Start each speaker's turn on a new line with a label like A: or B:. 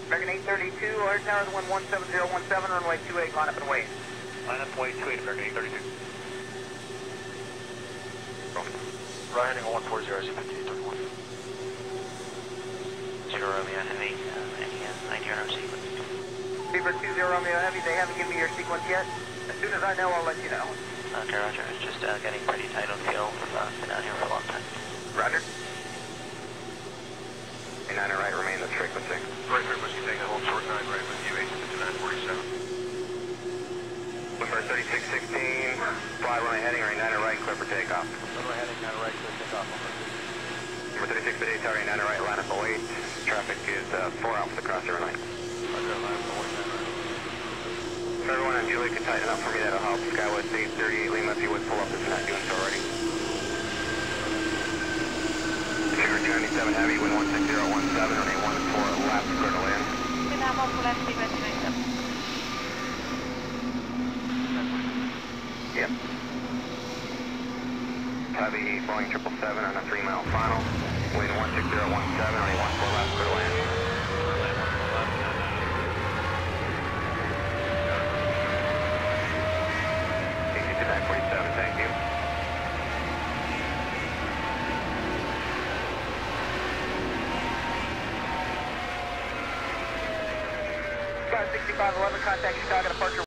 A: American 832, Air Tower 117017, runway 28, line up and wait.
B: Line up, wait, 28, American 832.
C: Right heading 140, 5831. 0 Romeo Heavy, any idea on our sequence?
A: Beaver 20 Romeo Heavy, they haven't given me your sequence yet. As soon as I know, I'll let you know.
C: Okay, roger. It's just getting pretty tight on fuel. Been out here for a long time.
A: Roger. 9 right, remain the frequency.
D: Right, frequency, take a hold short 9 right with you, 85947.
A: Number 3616, fly runway heading right 9 right, clear for takeoff.
B: Runway heading, 9 right, clear takeoff.
A: Number 3658, tower 9 right, line up and wait. Traffic is 4 Alpha across the runway.
B: Roger, line up and wait, 9 right.
A: If everyone on Julie could tighten up for me, that'll help. Skywest 838 Lima, if you would pull up if you're not doing so already. Sugar 297 Heavy, wind 16017, runway 14 left, clear to land.
E: Phuket full left, 297.
A: Yep. Heavy Boeing 777 on a 3-mile final. Wind 16017, runway 14 left, clear to land. Thank you. 6511, contact Chicago departure.